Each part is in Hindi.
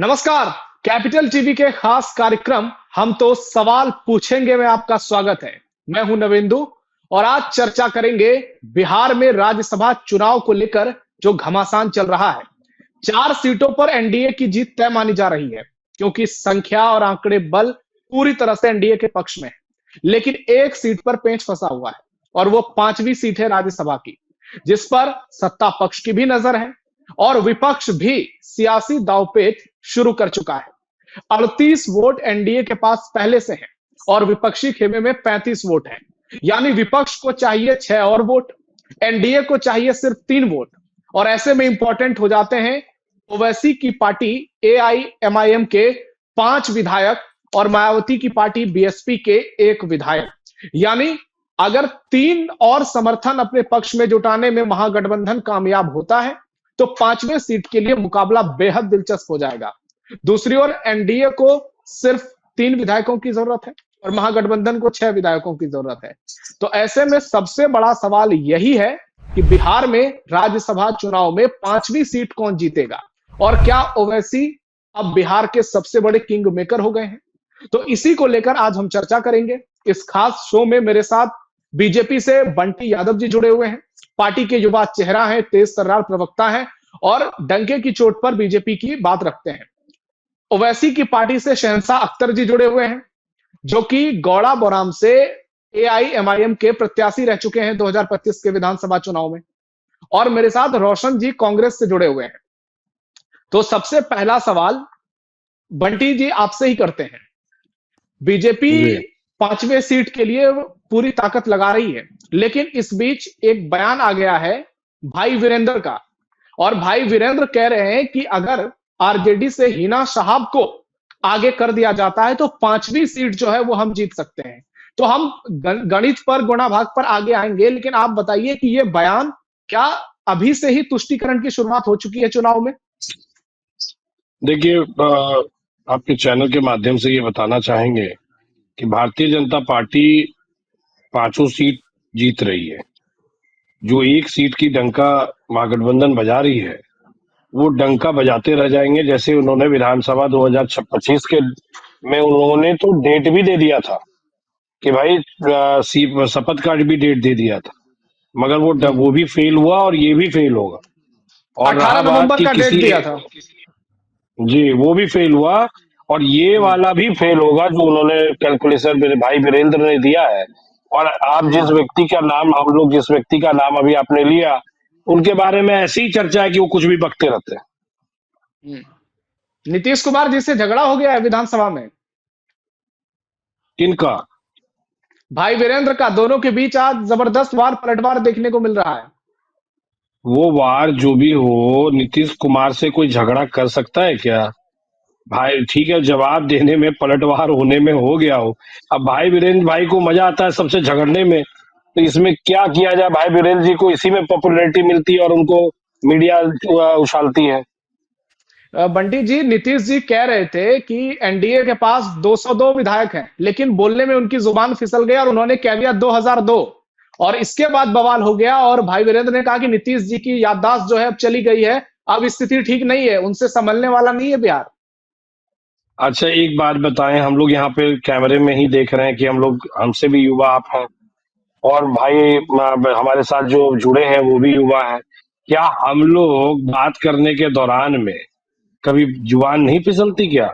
नमस्कार। कैपिटल टीवी के खास कार्यक्रम हम तो सवाल पूछेंगे में आपका स्वागत है। मैं हूं नवेंदु और आज चर्चा करेंगे बिहार में राज्यसभा चुनाव को लेकर जो घमासान चल रहा है। 4 सीटों पर एनडीए की जीत तय मानी जा रही है क्योंकि संख्या और आंकड़े बल पूरी तरह से एनडीए के पक्ष में है। लेकिन एक सीट पर पेंच फंसा हुआ है और वो 5वीं सीट है राज्यसभा की, जिस पर सत्ता पक्ष की भी नजर है और विपक्ष भी सियासी दांवपेच शुरू कर चुका है। 38 वोट एनडीए के पास पहले से है और विपक्षी खेमे में 35 वोट है। यानी विपक्ष को चाहिए 6 और वोट, एनडीए को चाहिए सिर्फ 3 वोट। और ऐसे में इंपॉर्टेंट हो जाते हैं ओवैसी की पार्टी एआईएमआईएम के 5 विधायक और मायावती की पार्टी बीएसपी के 1 विधायक। यानी अगर 3 और समर्थन अपने पक्ष में जुटाने में महागठबंधन कामयाब होता है तो 5वें सीट के लिए मुकाबला बेहद दिलचस्प हो जाएगा। दूसरी ओर एनडीए को सिर्फ 3 विधायकों की जरूरत है और महागठबंधन को 6 विधायकों की जरूरत है। तो ऐसे में सबसे बड़ा सवाल यही है कि बिहार में राज्यसभा चुनाव में 5वीं सीट कौन जीतेगा और क्या ओवैसी अब बिहार के सबसे बड़े किंग मेकर हो गए हैं। तो इसी को लेकर आज हम चर्चा करेंगे। इस खास शो में मेरे साथ बीजेपी से बंटी यादव जी जुड़े हुए हैं, पार्टी के युवा चेहरा है, तेज तर्रार प्रवक्ता है और डंके की चोट पर बीजेपी की बात रखते हैं। ओवैसी की पार्टी से शहंशाह अख्तर जी जुड़े हुए हैं, जो कि गौड़ा बोराम से एआईएमआईएम के प्रत्याशी रह चुके हैं 2025 के विधानसभा चुनाव में। और मेरे साथ रोशन जी कांग्रेस से जुड़े हुए हैं। तो सबसे पहला सवाल बंटी जी आपसे ही करते हैं। बीजेपी जी 5वें सीट के लिए पूरी ताकत लगा रही है, लेकिन इस बीच एक बयान आ गया है भाई वीरेंद्र का, और भाई वीरेंद्र कह रहे हैं कि अगर आरजेडी से हिना शहाब को आगे कर दिया जाता है तो 5वीं सीट जो है वो हम जीत सकते हैं। तो हम गणित पर, गुणा भाग पर आगे आएंगे, लेकिन आप बताइए कि ये बयान क्या अभी से ही तुष्टीकरण की शुरुआत हो चुकी है चुनाव में? देखिए, आपके चैनल के माध्यम से ये बताना चाहेंगे कि भारतीय जनता पार्टी 5 सीट जीत रही है। जो 1 सीट की डंका महागठबंधन बजा रही है, वो डंका बजाते रह जाएंगे। जैसे उन्होंने विधानसभा 2025 के में उन्होंने तो डेट भी दे दिया था कि भाई शपथ का भी डेट दे दिया था, मगर वो भी फेल हुआ और ये भी फेल होगा। और रहा 18 बात नवंबर कि का डेट किसी, दिया था। जी वो भी फेल हुआ और ये वाला भी फेल होगा जो उन्होंने कैलकुलेशन मेरे भाई वीरेंद्र ने दिया है। और आप हम लोग जिस व्यक्ति का नाम अभी आपने लिया, उनके बारे में ऐसी ही चर्चा है कि वो कुछ भी बकते रहते हैं। नीतीश कुमार जी से झगड़ा हो गया है विधानसभा में। किनका? भाई वीरेंद्र का। दोनों के बीच आज जबरदस्त वार पलटवार देखने को मिल रहा है। वो वार जो भी हो, नीतीश कुमार से कोई झगड़ा कर सकता है क्या? भाई ठीक है, जवाब देने में, पलटवार होने में हो गया हो। अब भाई वीरेंद्र भाई को मजा आता है सबसे झगड़ने में, तो इसमें क्या किया जाए? भाई वीरेंद्र जी को इसी में पॉपुलैरिटी मिलती है और उनको मीडिया उछालती है। बंटी जी, नीतीश जी कह रहे थे कि एनडीए के पास 202 विधायक हैं, लेकिन बोलने में उनकी जुबान फिसल गई और उन्होंने कह दिया 2002। और इसके बाद बवाल हो गया और भाई वीरेंद्र ने कहा कि नीतीश जी की याददाश्त जो है अब चली गई है, अब स्थिति ठीक नहीं है, उनसे संभलने वाला नहीं है बिहार। अच्छा एक बात बताएं, हम लोग यहाँ पे कैमरे में ही देख रहे हैं कि हम लोग, हमसे भी युवा आप हैं और भाई हमारे साथ जो जुड़े हैं वो भी युवा हैं। क्या हम लोग बात करने के दौरान में कभी जुबान नहीं फिसलती क्या?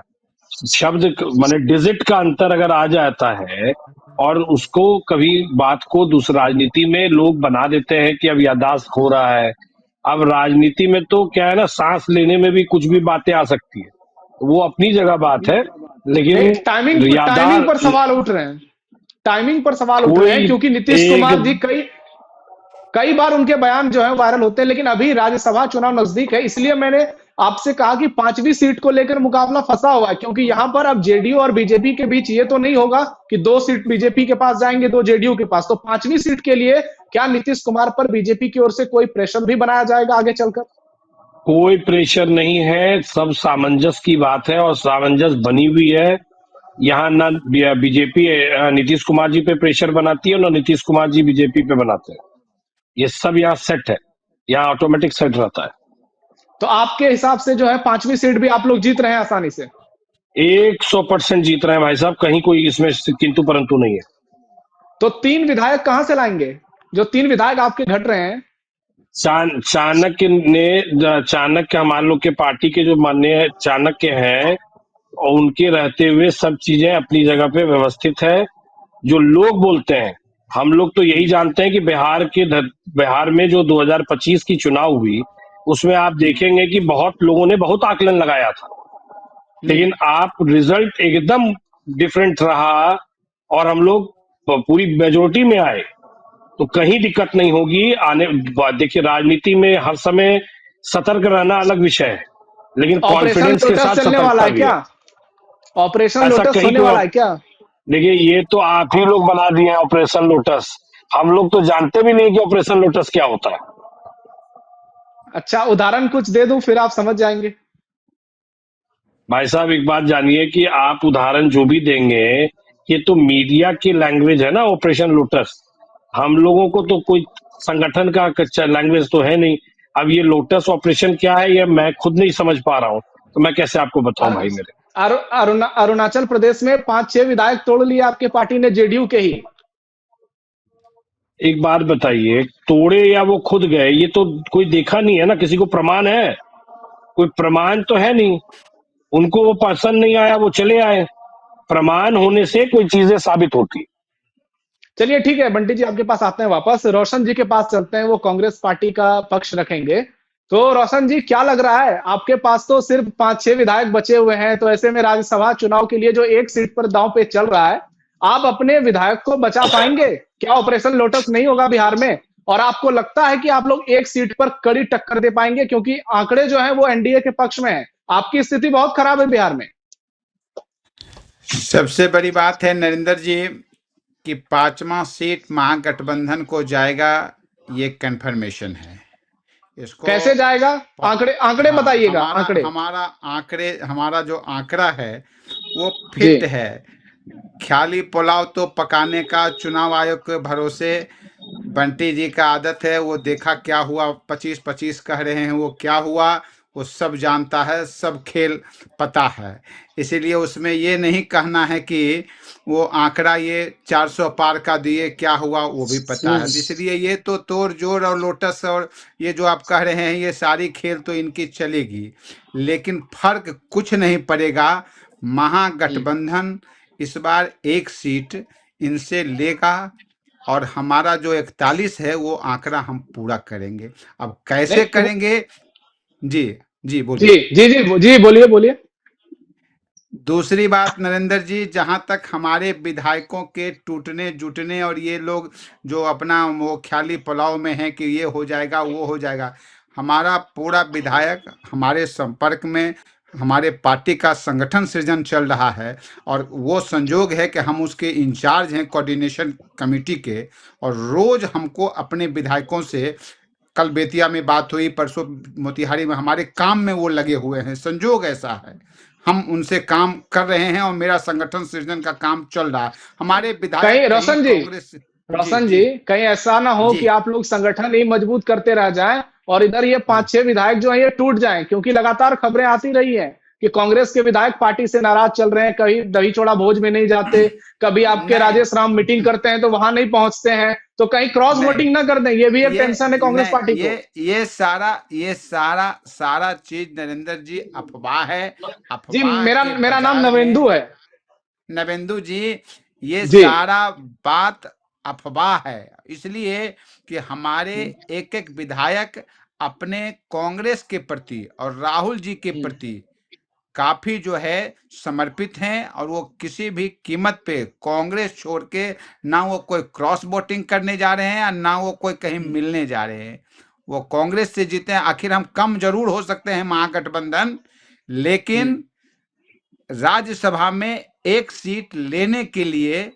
शब्द माने डिजिट का अंतर अगर आ जाता है और उसको कभी बात को दूसरा राजनीति में लोग बना देते हैं कि अब याददाश्त खो रहा है। अब राजनीति में तो क्या है ना, सांस लेने में भी कुछ भी बातें आ सकती है, वो अपनी जगह बात है, नहीं, लेकिन टाइमिंग पर सवाल उठ रहे हैं। टाइमिंग पर सवाल उठ रहे हैं कोई क्योंकि नीतीश एक, कुमार जी कई कई बार उनके बयान जो है वायरल होते हैं, लेकिन अभी राज्यसभा चुनाव नजदीक है, इसलिए मैंने आपसे कहा कि 5वीं सीट को लेकर मुकाबला फंसा हुआ है, क्योंकि यहां पर अब जेडीयू और बीजेपी के बीच ये तो नहीं होगा कि 2 सीट बीजेपी के पास जाएंगे, 2 जेडीयू के पास। तो 5वीं सीट के लिए क्या नीतीश कुमार पर बीजेपी की ओर से कोई प्रेशर भी बनाया जाएगा आगे चलकर? कोई प्रेशर नहीं है, सब सामंजस्य की बात है और सामंजस्य बनी हुई है। यहाँ ना बीजेपी नीतीश कुमार जी पे प्रेशर बनाती है, ना नीतीश कुमार जी बीजेपी पे बनाते हैं। ये सब यहाँ सेट है, यहाँ ऑटोमेटिक सेट रहता है। तो आपके हिसाब से जो है 5वीं सीट भी आप लोग जीत रहे हैं आसानी से? 100% जीत रहे हैं भाई साहब, कहीं कोई इसमें किंतु परंतु नहीं है। तो 3 विधायक कहां से लाएंगे? जो 3 विधायक आपके घट रहे हैं। चाणक्य हमारे लोग के पार्टी के जो माननीय चाणक्य हैं, और उनके रहते हुए सब चीजें अपनी जगह पे व्यवस्थित है। जो लोग बोलते हैं, हम लोग तो यही जानते हैं कि बिहार में जो 2025 की चुनाव हुई, उसमें आप देखेंगे कि बहुत लोगों ने बहुत आकलन लगाया था, लेकिन आप रिजल्ट एकदम डिफरेंट रहा और हम लोग पूरी मेजोरिटी में आए, तो कहीं दिक्कत नहीं होगी आने। देखिए, राजनीति में हर समय सतर्क रहना अलग विषय है, लेकिन ऑपरेशन कॉन्फिडेंस के लोटस साथ चलने वाला सतर्कता है भी क्या? है। ऑपरेशन ऐसा लोटस कहीं होने कोई वाला है क्या? देखिए, ये तो आप ही लोग बना दिए हैं ऑपरेशन लोटस। हम लोग तो जानते भी नहीं कि ऑपरेशन लोटस क्या होता है। अच्छा, उदाहरण कुछ दे दूं फिर आप समझ जाएंगे। भाई साहब, एक बात जानिए कि आप उदाहरण जो भी देंगे, ये तो मीडिया की लैंग्वेज है ना, ऑपरेशन लोटस। हम लोगों को तो कोई संगठन का कच्चा लैंग्वेज तो है नहीं। अब ये लोटस ऑपरेशन क्या है, ये मैं खुद नहीं समझ पा रहा हूँ, तो मैं कैसे आपको बताऊं भाई मेरे। अरुणाचल प्रदेश में 5-6 विधायक तोड़ लिए आपके पार्टी ने, जेडीयू के ही। एक बात बताइए, तोड़े या वो खुद गए, ये तो कोई देखा नहीं है ना, किसी को प्रमाण है? कोई प्रमाण तो है नहीं। उनको वो पसंद नहीं आया, वो चले आए। प्रमाण होने से कोई चीजें साबित होती। चलिए ठीक है बंटी जी, आपके पास आते हैं वापस। रोशन जी के पास चलते हैं, वो कांग्रेस पार्टी का पक्ष रखेंगे। तो रोशन जी, क्या लग रहा है, आपके पास तो सिर्फ 5-6 विधायक बचे हुए हैं, तो ऐसे में राज्यसभा चुनाव के लिए जो एक सीट पर दांव पे चल रहा है, आप अपने विधायक को बचा पाएंगे? क्या ऑपरेशन लोटस नहीं होगा बिहार में? और आपको लगता है कि आप लोग एक सीट पर कड़ी टक्कर दे पाएंगे? क्योंकि आंकड़े जो है वो एनडीए के पक्ष में है। आपकी स्थिति बहुत खराब है बिहार में। सबसे बड़ी बात है नरेंद्र जी कि 5वां सीट महागठबंधन को जाएगा, ये कंफर्मेशन है। इसको कैसे जाएगा? आंकड़े आंकड़े हाँ, बताइएगा, आंकड़े। हमारा जो आंकड़ा है वो जी। फिट है। ख्याली पुलाव तो पकाने का चुनाव आयोग के भरोसे। बंटी जी का आदत है, वो देखा क्या हुआ, 25-25 कह रहे हैं, वो क्या हुआ वो सब जानता है, सब खेल पता है। इसीलिए उसमें ये नहीं कहना है कि वो आंकड़ा ये 400 पार का दिए, क्या हुआ वो भी पता है। इसलिए ये तो तोड़ जोड़ और लोटस और ये जो आप कह रहे हैं, ये सारी खेल तो इनकी चलेगी, लेकिन फर्क कुछ नहीं पड़ेगा। महागठबंधन इस बार एक सीट इनसे लेगा और हमारा जो 41 है वो आंकड़ा हम पूरा करेंगे। अब कैसे नहीं करेंगे? जी जी जी बोलिए। जी जी जी, बोलिए बोलिए। दूसरी बात नरेंद्र जी, जहां तक हमारे विधायकों के टूटने जुटने और ये लोग जो अपना वो ख्याली पुलाव में है कि ये हो जाएगा वो हो जाएगा, हमारा पूरा विधायक हमारे संपर्क में, हमारे पार्टी का संगठन सृजन चल रहा है और वो संजोग है कि हम उसके इंचार्ज हैं कोऑर्डिनेशन कमेटी के, और रोज हमको अपने विधायकों से, कल बेतिया में बात हुई, परसों मोतिहारी में, हमारे काम में वो लगे हुए हैं। संजोग ऐसा है, हम उनसे काम कर रहे हैं और मेरा संगठन सृजन का काम चल रहा है। हमारे कहीं विधायक कहीं रोशन जी, कांग्रेस। जी रोशन जी जी, कहीं ऐसा ना हो जी। कि आप लोग संगठन ही मजबूत करते रह जाएं और इधर ये 5-6 विधायक जो हैं ये टूट जाएं, क्योंकि लगातार खबरें आती रही हैं कि कांग्रेस के विधायक पार्टी से नाराज चल रहे हैं, कहीं दही चौड़ा भोज में नहीं जाते, कभी आपके नहीं राजेश राम मीटिंग करते हैं तो वहां नहीं पहुंचते हैं, तो कहीं क्रॉस नहीं, वोटिंग ना कर दें, ये भी एक ये टेंशन है कांग्रेस नहीं, पार्टी को। ये सारा चीज नरेंद्र जी अफवाह है। जी, अफवाह मेरा के मेरा नाम बाजार में नवेंदु है। नवेंदु जी, ये जी। सारा बात अफवाह है, इसलिए कि हमारे एक एक विधायक अपने कांग्रेस के प्रति और राहुल जी के प्रति काफी जो है समर्पित हैं, और वो किसी भी कीमत पे कांग्रेस छोड़ के ना वो कोई क्रॉस वोटिंग करने जा रहे हैं और ना वो कोई कहीं मिलने जा रहे हैं। वो कांग्रेस से जीते हैं। आखिर हम कम जरूर हो सकते हैं महागठबंधन, लेकिन राज्यसभा में एक सीट लेने के लिए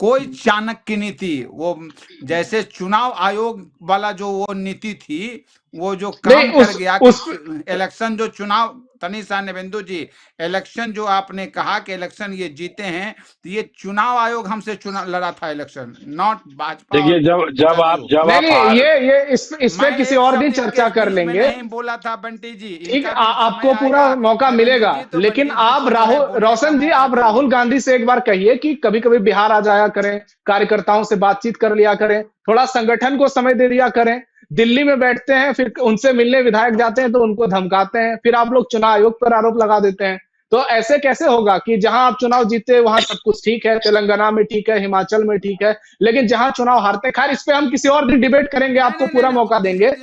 कोई चाणक्य नीति, वो जैसे चुनाव आयोग वाला जो वो नीति थी, वो जो नहीं काम कर गया कि उस इलेक्शन जो चुनाव तनिषा नवेंदु जी, इलेक्शन जो आपने कहा कि इलेक्शन ये जीते हैं, तो ये चुनाव आयोग हमसे चुनाव लड़ा था इलेक्शन, नॉट भाजपा देखिए, और जदयू। जब नहीं आप नहीं, ये इस पे मैं किसी एक और दिन शब्द चर्चा इनके कर बीच में लेंगे। नहीं बोला था बंटी जी, ठीक, इनका भी समय आपको पूरा आएगा मौका नवेंदु मिलेगा, जी, तो लेकिन बंटी जी आप को जो है राहुल बोलने का रोशन जी, मौका आप राहुल देंगे। गांधी से एक बार कहिए कि कभी कभी बिहार आ जाया करें, कार्यकर्ताओं से बातचीत कर लिया करें, थोड़ा संगठन को समय दे दिया करें। दिल्ली में बैठते हैं, फिर उनसे मिलने विधायक जाते हैं तो उनको धमकाते हैं, फिर आप लोग चुनाव आयोग पर आरोप लगा देते हैं। तो ऐसे कैसे होगा कि जहां आप चुनाव जीते वहां सब कुछ ठीक है, तेलंगाना में ठीक है, हिमाचल में ठीक है, लेकिन जहां चुनाव हारते, खैर इस पे हम किसी और दिन डिबेट करेंगे, नहीं आपको नहीं पूरा नहीं मौका नहीं, देंगे।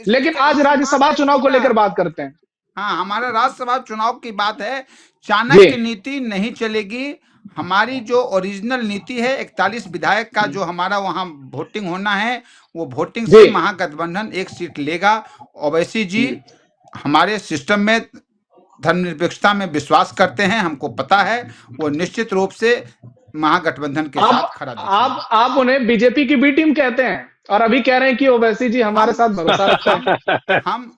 लेकिन आज इसी बात राज्यसभा पे चुनाव को सीधा, लेकर बात करते हैं। हाँ हमारा राज्यसभा चुनाव की बात है। जी चाणक्य नीति नहीं चलेगी। हमारी जो ओरिजिनल नीति है, 41 विधायक का जो हमारा वहाँ वोटिंग होना है, वो वोटिंग जी से महागठबंधन एक सीट लेगा। ओवैसी जी हमारे सिस्टम में धर्मनिरपेक्षता में विश्वास करते हैं, हमको पता है, वो निश्चित रूप से महागठबंधन के आप साथ खड़ा दिखेंगे। आप उन्हें बीजेपी की बी टीम कहते हैं और अभी कह रहे हैं कि ओवैसी जी हमारे हम साथ भरोसा रखते हैं। हम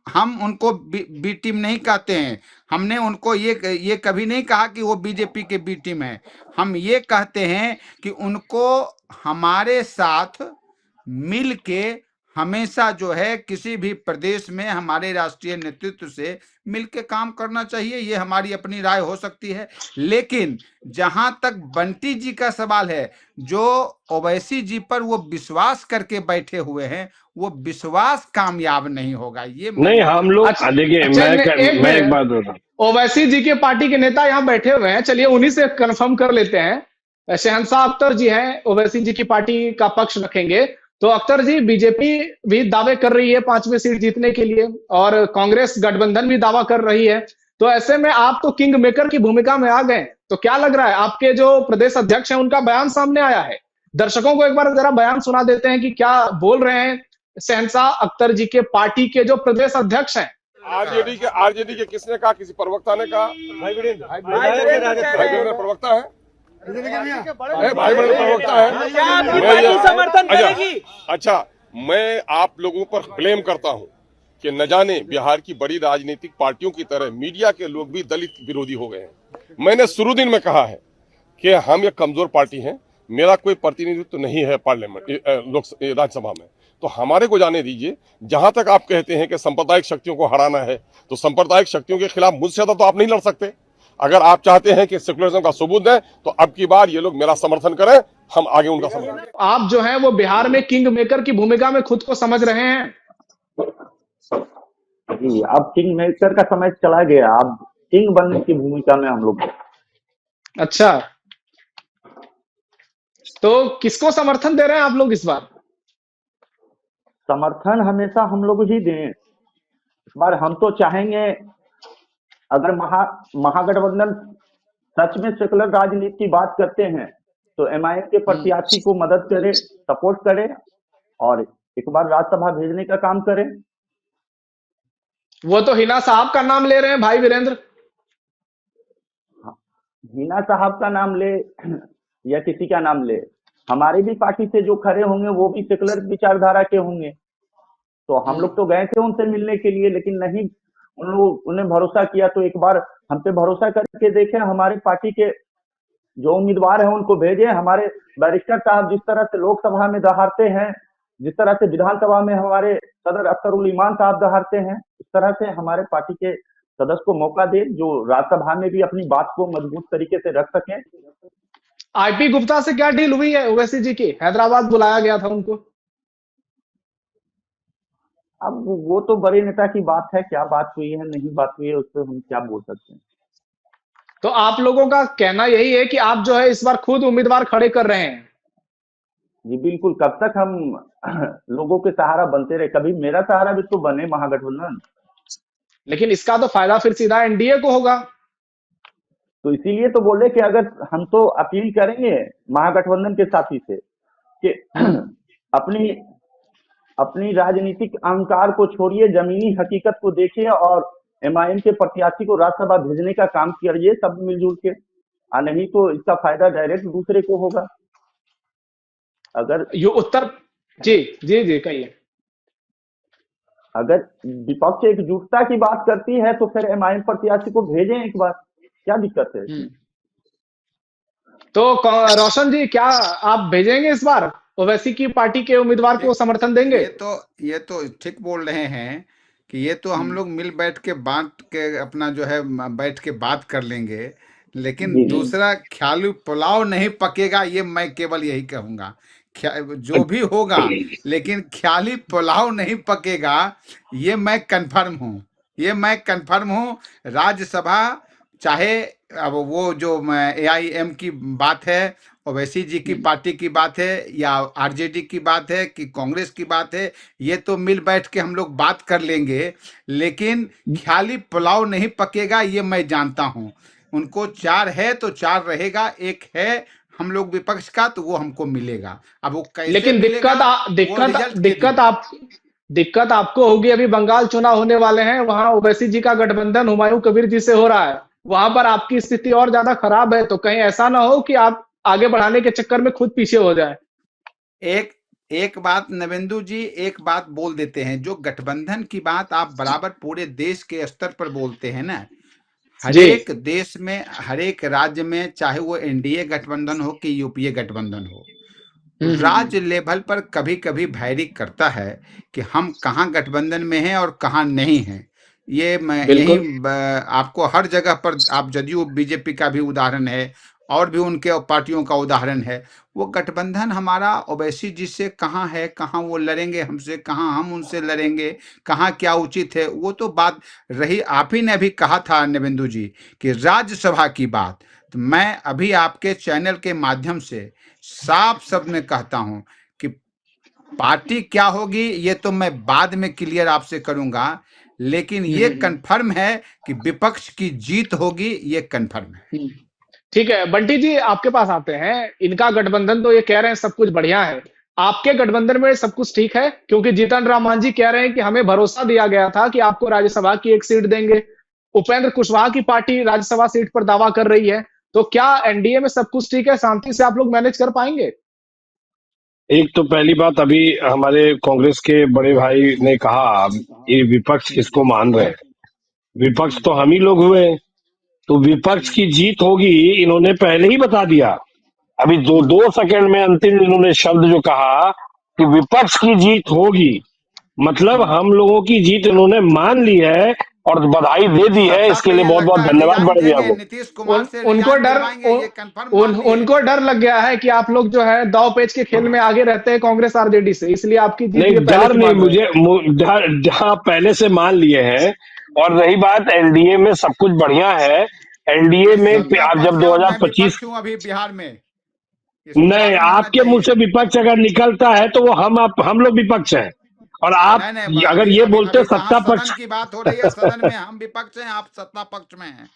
हम उनको बी टीम नहीं कहते हैं। हमने उनको ये कभी नहीं कहा कि वो बीजेपी के बी टीम है। हम ये कहते हैं कि उनको हमारे साथ मिल के हमेशा जो है किसी भी प्रदेश में हमारे राष्ट्रीय नेतृत्व से मिल के काम करना चाहिए। ये हमारी अपनी राय हो सकती है, लेकिन जहां तक बंटी जी का सवाल है, जो ओवैसी जी पर वो विश्वास करके बैठे हुए हैं, वो विश्वास कामयाब नहीं होगा, ये मैं नहीं, बोल हम रहा हूँ। लोग अच्छा देखिए, अच्छा, एक मैं एक मिनट, बात बता। ओवैसी जी के पार्टी के नेता यहाँ बैठे हुए हैं, चलिए उन्हीं से कंफर्म कर लेते हैं। शहंशाह अख्तर जी हैं, ओवैसी जी की पार्टी का पक्ष रखेंगे। तो अख्तर जी, बीजेपी भी दावे कर रही है 5वीं सीट जीतने के लिए, और कांग्रेस गठबंधन भी दावा कर रही है। तो ऐसे में आप तो किंग मेकर की भूमिका में आ गए। तो क्या लग रहा है, आपके जो प्रदेश अध्यक्ष हैं उनका बयान सामने आया है, दर्शकों को एक बार जरा बयान सुना देते हैं कि क्या बोल रहे हैं शहंशाह अख्तर जी के पार्टी के जो प्रदेश अध्यक्ष हैं। आरजेडी के किसने कहा? किसी प्रवक्ता ने कहा? भाई वीरेंद्र प्रवक्ता है, भाई वीरेंद्र प्रवक्ता है। क्या आपकी पार्टी समर्थन करेगी? अच्छा, मैं आप लोगों पर ब्लेम करता हूं कि न जाने बिहार की बड़ी राजनीतिक पार्टियों की तरह मीडिया के लोग भी दलित विरोधी हो गए हैं। मैंने शुरू दिन में कहा है कि हम एक कमजोर पार्टी हैं, मेरा कोई प्रतिनिधित्व नहीं है पार्लियामेंट राज्यसभा में, तो हमारे को जाने दीजिए। जहां तक आप कहते हैं कि सांप्रदायिक शक्तियों को हराना है, तो सांप्रदायिक शक्तियों के खिलाफ मुझसे ज्यादा तो आप नहीं लड़ सकते। अगर आप चाहते हैं कि सेकुलरिज्म का सबूत दें, तो अब की बार ये लोग मेरा समर्थन करें, हम आगे उनका समर्थन करें। आप जो है वो बिहार में किंग मेकर की भूमिका में खुद को समझ रहे हैं। जी, अब किंग मेकर का समय चला गया, अब किंग बनने की भूमिका में हम लोग हैं। अच्छा, तो किसको समर्थन दे रहे हैं आप लोग इस बार? समर्थन हमेशा हम लोग ही दें। इस बार हम तो चाहेंगे, अगर महागठबंधन सच में सेकुलर राजनीति की बात करते हैं, तो एमआईएम के प्रत्याशी को मदद करे, सपोर्ट करे और एक बार राज्यसभा भेजने का काम करें। वो तो हिना साहब का नाम ले रहे हैं, भाई वीरेंद्र। हिना साहब का नाम ले या किसी का नाम ले, हमारी भी पार्टी से जो खड़े होंगे वो भी सेकुलर विचारधारा के होंगे। तो हम लोग तो गए थे उनसे मिलने के लिए, लेकिन नहीं, उन्हें भरोसा किया, तो एक बार हम पे भरोसा करके देखें। हमारे पार्टी के जो उम्मीदवार हैं उनको भेजे। हमारे बैरिस्टर साहब जिस तरह से लोकसभा में दहाड़ते हैं, जिस तरह से विधानसभा में हमारे सदर अख्तरुल ईमान साहब दहाड़ते हैं, इस तरह से हमारे पार्टी के सदस्य को मौका दे, जो राज्यसभा में भी अपनी बात को मजबूत तरीके से रख सकें। आईपी गुप्ता से क्या डील हुई है ओवैसी जी की? हैदराबाद बुलाया गया था उनको। अब वो तो बड़े नेता की बात है, क्या बात हुई है नहीं बात हुई है उस पर हम क्या बोल सकते हैं। तो आप लोगों का कहना यही है कि आप जो है इस बार खुद उम्मीदवार खड़े कर रहे हैं? जी बिल्कुल, कब तक हम लोगों के सहारा बनते रहे? कभी मेरा सहारा भी तो बने महागठबंधन। लेकिन इसका तो फायदा फिर सीधा एनडीए को होगा। तो इसीलिए तो बोले कि अगर हम तो अपील करेंगे महागठबंधन के साथी से कि अपनी राजनीतिक अहंकार को छोड़िए, जमीनी हकीकत को देखिए और एमआईएम के प्रत्याशी को राज्यसभा भेजने का काम करिए सब मिलजुल के। नहीं तो इसका फायदा डायरेक्ट दूसरे को होगा। अगर ये उत्तर, जी जी जी कहिए। अगर विपक्ष एकजुटता की बात करती है तो फिर एमआईएम प्रत्याशी को भेजें एक बार, क्या दिक्कत है? तो रोशन जी, क्या आप भेजेंगे इस बार ओवैसी की पार्टी के उम्मीदवार को समर्थन देंगे? ये तो ठीक बोल रहे हैं कि ये तो हम लोग मिल बैठ के बांट के अपना जो है बैठ के बात कर लेंगे, लेकिन जी जी दूसरा ख्यालू पुलाव नहीं पकेगा, ये मैं केवल यही कहूंगा। जो भी होगा, लेकिन ख्याली पुलाव नहीं पकेगा, ये मैं कंफर्म हूँ। राज्यसभा चाहे अब वो जो एआईएम की बात है, ओवैसी जी की पार्टी की बात है, या आरजेडी की बात है कि कांग्रेस की बात है, ये तो मिल बैठ के हम लोग बात कर लेंगे, लेकिन ख्याली पुलाव नहीं पकेगा, ये मैं जानता हूँ। उनको 4 है तो 4 रहेगा, एक है हम लोग विपक्ष का, तो वो हमको मिलेगा। अब वो कैसे लेकिन मिलेगा, वो रिजल्ट के दिन। दिक्कत आपको होगी। अभी बंगाल चुनाव होने वाले हैं, वहां ओवैसी जी का गठबंधन हुमायूं कबीर जी से हो रहा है, वहां पर आपकी स्थिति और ज्यादा खराब है। तो कहीं ऐसा ना हो कि आप आगे बढ़ाने के चक्कर में खुद पीछे हो जाए। एक बात नवेंदु जी, एक बात बोल देते हैं, जो गठबंधन की बात आप बराबर पूरे देश के स्तर पर बोलते हैं ना, हर जी। एक देश में, हर एक राज्य में, चाहे वो एनडीए गठबंधन हो कि यूपीए गठबंधन हो, राज्य लेवल पर कभी कभी वैरी करता है कि हम कहाँ गठबंधन में हैं और कहाँ नहीं हैं। ये मैं यही बिल्कुल। आपको हर जगह पर, आप जदयू बीजेपी का भी उदाहरण है और भी उनके पार्टियों का उदाहरण है। वो गठबंधन हमारा ओवैसी जी से कहाँ है, कहाँ वो लड़ेंगे हमसे, कहाँ हम उनसे लड़ेंगे, कहाँ क्या उचित है, वो तो बात रही। आप ही ने अभी कहा था नवेंदु जी कि राज्यसभा की बात, तो मैं अभी आपके चैनल के माध्यम से साफ शब्द में कहता हूं कि पार्टी क्या होगी ये तो मैं बाद में क्लियर आपसे करूंगा, लेकिन ये कंफर्म है कि विपक्ष की जीत होगी, ये कंफर्म है। ठीक है, बंटी जी आपके पास आते हैं। इनका गठबंधन तो ये कह रहे हैं सब कुछ बढ़िया है, आपके गठबंधन में सब कुछ ठीक है? क्योंकि जीतन राम मांझी कह रहे हैं कि हमें भरोसा दिया गया था कि आपको राज्यसभा की एक सीट देंगे। उपेंद्र कुशवाहा की पार्टी राज्यसभा सीट पर दावा कर रही है। तो क्या एनडीए में सब कुछ ठीक है, शांति से आप लोग मैनेज कर पाएंगे? एक तो पहली बात, अभी हमारे कांग्रेस के बड़े भाई ने कहा ये विपक्ष किसको मान रहे हैं, विपक्ष तो हम ही लोग हुए। तो विपक्ष की जीत होगी, इन्होंने पहले ही बता दिया। अभी दो सेकंड में अंतिम इन्होंने शब्द जो कहा कि विपक्ष की जीत होगी, मतलब हम लोगों की जीत इन्होंने मान ली है और बधाई दे दी है। सत्ता इसके पे लिए ये बहुत बहुत लगता है धन्यवाद रिजाइन बड़े भैया देंगे, को। नीतीश कुमार से उनको रिजाइन डर दिलवाएंगे, ये कंफर्म मान लिए। उनको डर लग गया है कि आप लोग जो है दाव पेच के खेल में आगे रहते हैं कांग्रेस आरजेडी से, इसलिए आपकी जीत नहीं, ये पहले डर से नहीं, मान रहे हैं। डर पहले से मान लिए हैं। और रही बात एनडीए में सब कुछ बढ़िया है। एनडीए ये में सत्ता आप जब पक्ष है और मैं 2025, विपक्ष हूँ अभी बिहार में, इसको नहीं, मालूम होना आपके मुंह चाहिए। से विपक्ष अगर निकलता है तो वो हम लोग विपक्ष हैं। और आप नहीं अगर अभी ये अभी बोलते अभी कहाँ सत्ता सदन पक्ष, की बात हो रही है, सदन में हम विपक्ष हैं, आप सत्ता पक्ष में हैं।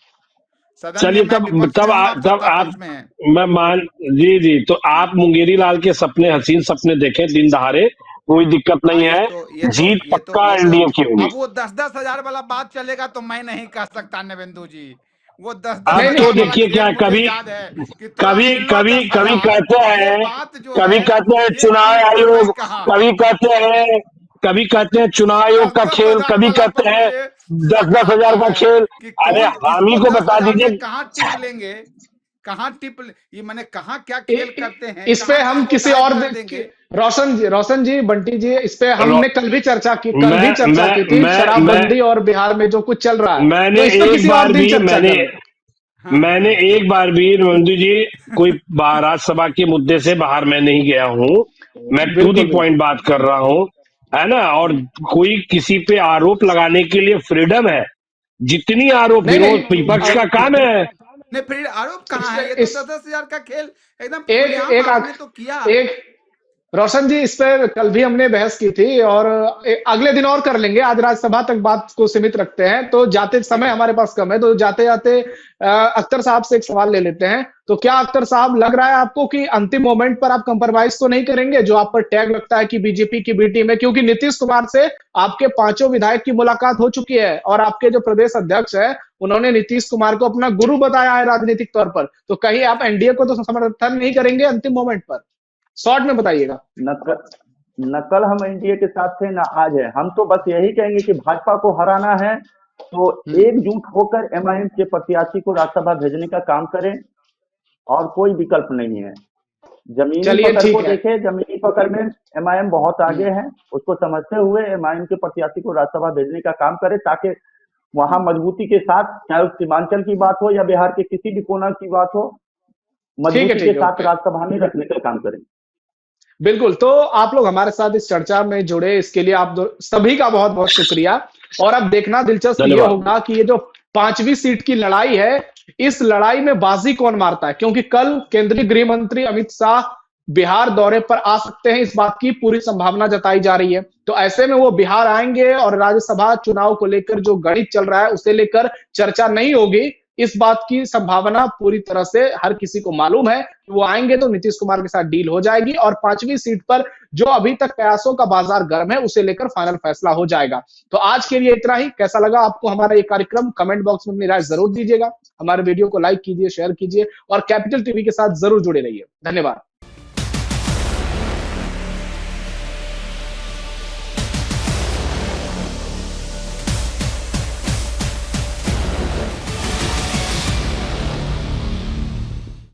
सदन में चलिए मैं तब विपक्ष में तब हूँ, आ, आप तब सत्ता आप पक्ष में हैं। मैं मान, जी जी, तो आप मुंगेरी लाल के सपने, हसीन सपने देखें दिन दहाड़े, कोई दिक्कत हाँ, नहीं है। जीत पक्का ये तो एनडीए की होगी। अब वो 10-10 हजार वाला बात चलेगा तो मैं नहीं कह सकता नवेंदु जी। वो 10-10 नहीं अब नहीं तो हजार वाला देखिए क्या, खेल मुझे कभी याद है कि थोड़ा कभी मिल लो कभी 10 हजार। कहते ये हैं, बात जो है, ये चुनाव चीज तो मैं आयोग, कहा कभी कहते हैं चुनाव आयोग का 10-10 खेल, हजार कभी वाला पर कहते हैं मुझे दस शक दस आता हजार का है खेल। कि अरे कौन हम ही इसको को 10 बता हजार दीजिए। में कहाँ टिप लेंगे, कहाँ टिप, ये मैंने कहाँ क्या इ- खेल इ- करते हैं, इस पे कहाँ हम किसको किसी गायब और कर देंगे। रोशन जी, बंटी जी, इस पे रो- हमने कल भी चर्चा मैं की थी, मैं शराबबंदी और बिहार में जो कुछ चल रहा है। मैंने तो इस पे एक किसी और बार दिन भी चर्चा मैंने करें। हाँ मैंने हाँ एक बार भी नंदू जी कोई राज्यसभा के मुद्दे से बाहर मैं नहीं गया हूँ। मैं टू दी बिल्कुल बिल्कुल। पॉइंट बात कर रहा हूँ, है ना। और कोई किसी पे आरोप लगाने के लिए फ्रीडम है, जितनी आरोप, नहीं विरोध नहीं, विपक्ष का काम है। नहीं, फिर आरोप इस कहाँ पे है, ये तो इस 10-10 हजार का खेल एकदम एक खुलेआम एक आपने तो किया। एक रोशन जी, इस पर कल भी हमने बहस की थी और अगले दिन और कर लेंगे। आज राज्यसभा तक बात को सीमित रखते हैं। तो जाते ठीक समय है। हमारे पास कम है, तो जाते जाते अख्तर साहब से एक सवाल ले लेते हैं। तो क्या अख्तर साहब, लग रहा है आपको कि अंतिम मोमेंट पर आप कंप्रोमाइज तो नहीं करेंगे, जो आप पर टैग लगता है कि बीजेपी की बी टीम है? क्योंकि नीतीश कुमार से आपके 5 विधायक की मुलाकात हो चुकी है और आपके जो प्रदेश अध्यक्ष है उन्होंने नीतीश कुमार को अपना गुरु बताया है राजनीतिक तौर पर। तो कहीं आप एनडीए को तो समर्थन नहीं करेंगे अंतिम मोमेंट पर? शॉर्ट में बताइएगा। नत न कल हम एनडीए के साथ थे ना आज है। हम तो बस यही कहेंगे कि भाजपा को हराना है तो एकजुट होकर एमआईएम के प्रत्याशी को राज्यसभा भेजने का काम करें और कोई विकल्प नहीं है। जमीनी चलिए पकड़ ठीक को है। देखे, जमीनी पकड़ में एमआईएम बहुत आगे है, उसको समझते हुए एमआईएम के प्रत्याशी को राज्यसभा भेजने का काम करे ताकि वहां मजबूती के साथ, चाहे वो सीमांचल की बात हो या बिहार के किसी भी कोना की बात हो, मजबूती के साथ ओके। राज्यसभा में रखने का काम करें। बिल्कुल, तो आप लोग हमारे साथ इस चर्चा में जुड़े, इसके लिए आप सभी का बहुत बहुत शुक्रिया। और अब देखना दिलचस्प ये धन्यवाद। होगा कि ये जो 5वीं सीट की लड़ाई है, इस लड़ाई में बाजी कौन मारता है, क्योंकि कल केंद्रीय गृह मंत्री अमित शाह बिहार दौरे पर आ सकते हैं, इस बात की पूरी संभावना जताई जा रही है। तो ऐसे में वो बिहार आएंगे और राज्यसभा चुनाव को लेकर जो गणित चल रहा है उसे लेकर चर्चा नहीं होगी, इस बात की संभावना पूरी तरह से हर किसी को मालूम है कि वो आएंगे तो नीतीश कुमार के साथ डील हो जाएगी और 5वीं सीट पर जो अभी तक कयासों का बाजार गर्म है उसे लेकर फाइनल फैसला हो जाएगा। तो आज के लिए इतना ही। कैसा लगा आपको हमारा ये कार्यक्रम, कमेंट बॉक्स में अपनी राय जरूर दीजिएगा। हमारे वीडियो को लाइक कीजिए, शेयर कीजिए और कैपिटल टीवी के साथ जरूर जुड़े रहिए। धन्यवाद।